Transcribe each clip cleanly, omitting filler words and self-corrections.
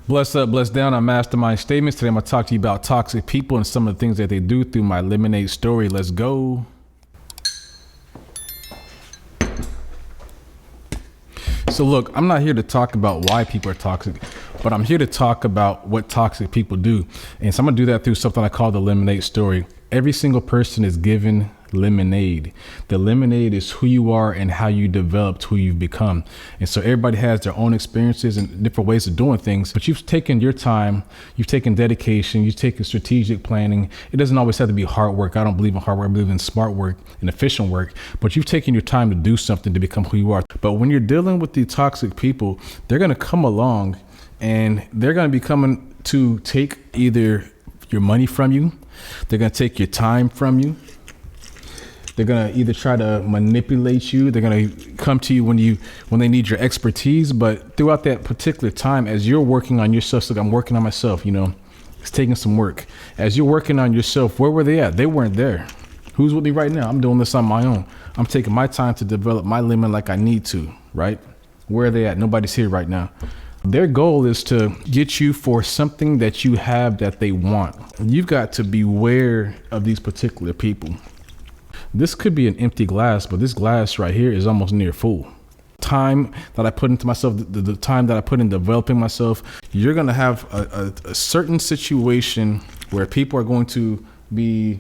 Bless up, bless down on Mastermind Statements. Today I'm going to talk to you about toxic people and some of the things that they do through my lemonade story. Let's go. So look, I'm not here to talk about why people are toxic, but I'm here to talk about what toxic people do. And so I'm going to do that through something I call the lemonade story. Every single person is given lemonade. The lemonade is who you are and how you developed who you've become. And so everybody has their own experiences and different ways of doing things, but you've taken your time, you've taken dedication, you've taken strategic planning. It doesn't always have to be hard work. I don't believe in hard work. I believe in smart work and efficient work, but you've taken your time to do something to become who you are. But when you're dealing with the toxic people, they're going to come along and they're going to be coming to take either your money from you. They're going to take your time from you. They're going to either try to manipulate you. They're going to come to you when they need your expertise. But throughout that particular time, as you're working on yourself, like I'm working on myself, it's taking some work. As you're working on yourself, where were they at? They weren't there. Who's with me right now? I'm doing this on my own. I'm taking my time to develop my lemon like I need to, right? Where are they at? Nobody's here right now. Their goal is to get you for something that you have that they want. You've got to beware of these particular people. This could be an empty glass, but this glass right here is almost near full. Time that I put into myself, the time that I put in developing myself, you're going to have a certain situation where people are going to be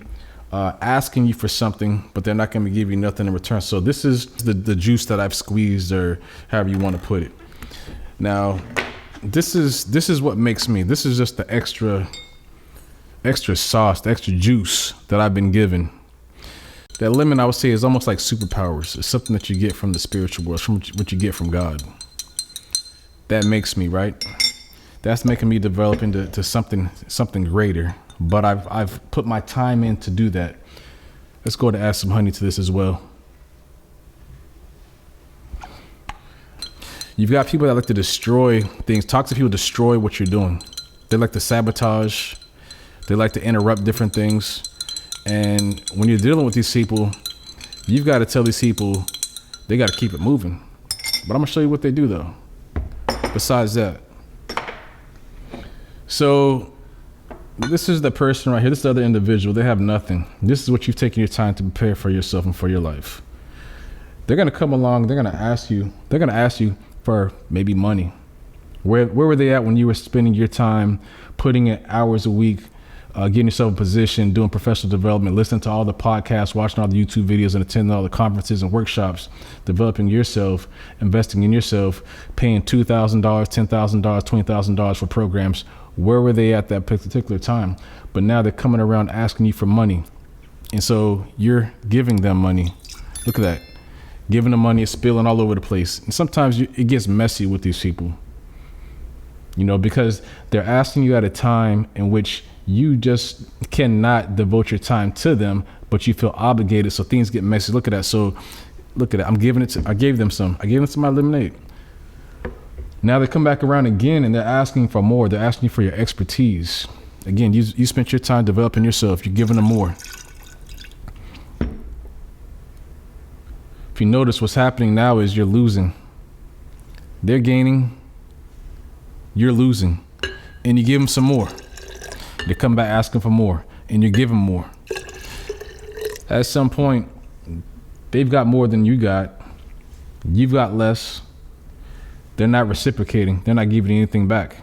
asking you for something, but they're not going to give you nothing in return. So this is the juice that I've squeezed, or however you want to put it. Now, this is what makes me. This is just the extra sauce, the extra juice that I've been given. That lemon, I would say, is almost like superpowers. It's something that you get from the spiritual world, from what you get from God. That makes me, right? That's making me develop into something greater. But I've put my time in to do that. Let's go to add some honey to this as well. You've got people that like to destroy things. Toxic people destroy what you're doing. They like to sabotage. They like to interrupt different things. And when you're dealing with these people, you've got to tell these people they got to keep it moving. But I'm going to show you what they do, though, besides that. So this is the person right here. This is the other individual. They have nothing. This is what you've taken your time to prepare for yourself and for your life. They're going to come along. They're going to ask you for maybe money. Where were they at when you were spending your time putting in hours a week, getting yourself in position, doing professional development, listening to all the podcasts, watching all the YouTube videos, and attending all the conferences and workshops, developing yourself, investing in yourself, paying $2,000, $10,000, $20,000 for programs? Where were they at that particular time? But now they're coming around asking you for money. And so you're giving them money. Look at that. Giving them money is spilling all over the place. And sometimes it gets messy with these people, because they're asking you at a time in which you just cannot devote your time to them, but you feel obligated. So things get messy. Look at that. So look at it. I gave them some my lemonade. Now they come back around again and they're asking for more. They're asking you for your expertise. Again, you spent your time developing yourself. You're giving them more. If you notice, what's happening now is you're losing. They're gaining, you're losing, and you give them some more. They come back asking for more, and you give them more. At some point, they've got more than you got. You've got less. They're not reciprocating. They're not giving anything back.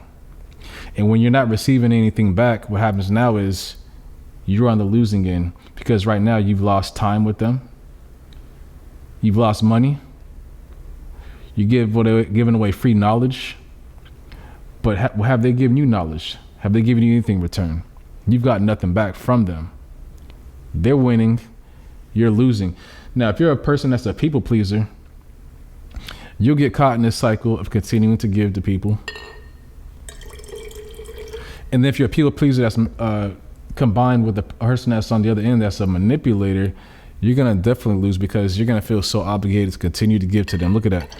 And when you're not receiving anything back, what happens now is you're on the losing end, because right now you've lost time with them. You've lost money. You're giving away free knowledge. But have they given you knowledge? Have they given you anything in return? You've got nothing back from them. They're winning. You're losing. Now, if you're a person that's a people pleaser, you'll get caught in this cycle of continuing to give to people. And then if you're a people pleaser that's combined with the person that's on the other end that's a manipulator, you're going to definitely lose, because you're going to feel so obligated to continue to give to them. Look at that.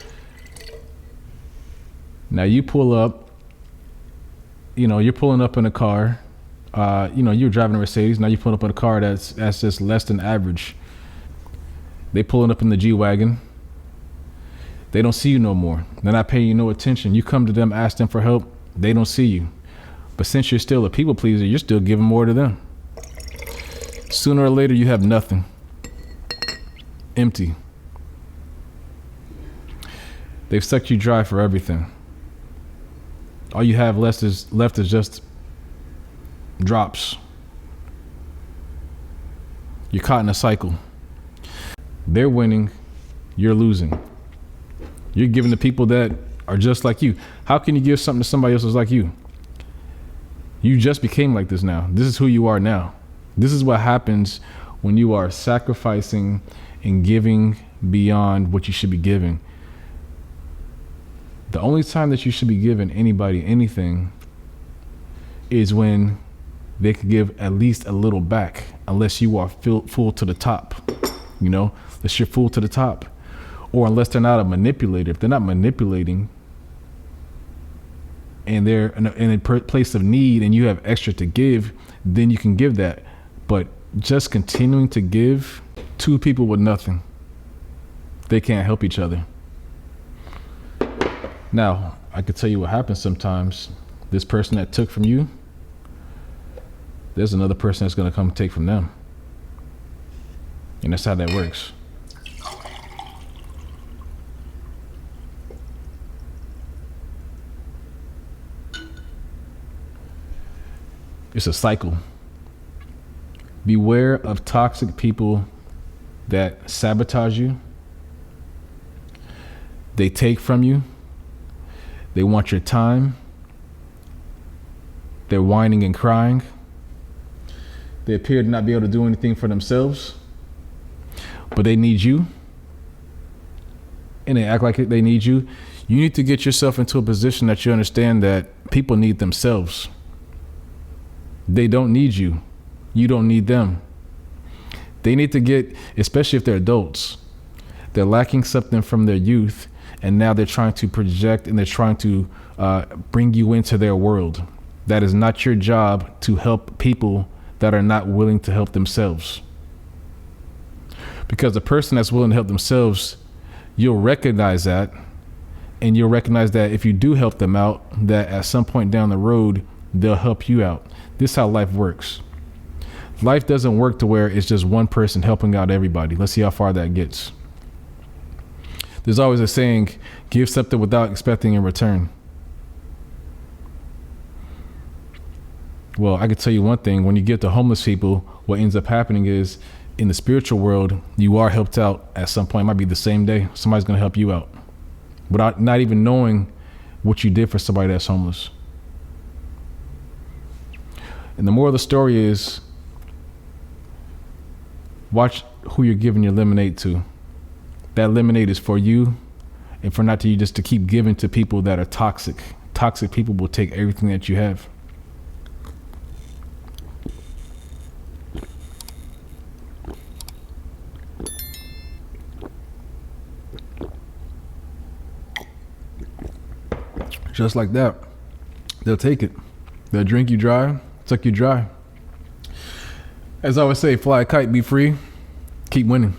Now you pull up, you're pulling up in a car, you're driving a Mercedes. Now you're pulling up in a car that's just less than average. They pulling up in the G-Wagon. They don't see you no more. They're not paying you no attention. You come to them, ask them for help. They don't see you. But since you're still a people pleaser, you're still giving more to them. Sooner or later, you have nothing. Empty. They've sucked you dry for everything. All you have left is just drops. You're caught in a cycle. They're winning, you're losing. You're giving to people that are just like you. How can you give something to somebody else who's like you? You just became like this now. This is who you are now. This is what happens when you are sacrificing and giving beyond what you should be giving. The only time that you should be giving anybody anything is when they could give at least a little back, unless you are full to the top, unless you're full to the top, or unless they're not a manipulator. If they're not manipulating and they're in a place of need and you have extra to give, then you can give that. But just continuing to give to people with nothing, they can't help each other. Now, I could tell you what happens sometimes. This person that took from you, there's another person that's going to come take from them. And that's how that works. It's a cycle. Beware of toxic people that sabotage you. They take from you. They want your time. They're whining and crying. They appear to not be able to do anything for themselves, but they need you. And they act like they need you. You need to get yourself into a position that you understand that people need themselves. They don't need you. You don't need them. They need to get, especially if they're adults, they're lacking something from their youth, and now they're trying to project and they're trying to bring you into their world. That is not your job to help people that are not willing to help themselves. Because the person that's willing to help themselves, you'll recognize that, and you'll recognize that if you do help them out, that at some point down the road, they'll help you out. This is how life works. Life doesn't work to where it's just one person helping out everybody. Let's see how far that gets. There's always a saying, give something without expecting in return. Well, I could tell you one thing. When you get to homeless people, what ends up happening is in the spiritual world, you are helped out at some point. It might be the same day. Somebody's going to help you out without not even knowing what you did for somebody that's homeless. And the moral of the story is, watch who you're giving your lemonade to. That lemonade is for you and for not to you, just to keep giving to people that are toxic. Toxic people will take everything that you have. Just like that, they'll take it. They'll drink you dry, suck you dry. As I always say, fly a kite, be free, keep winning.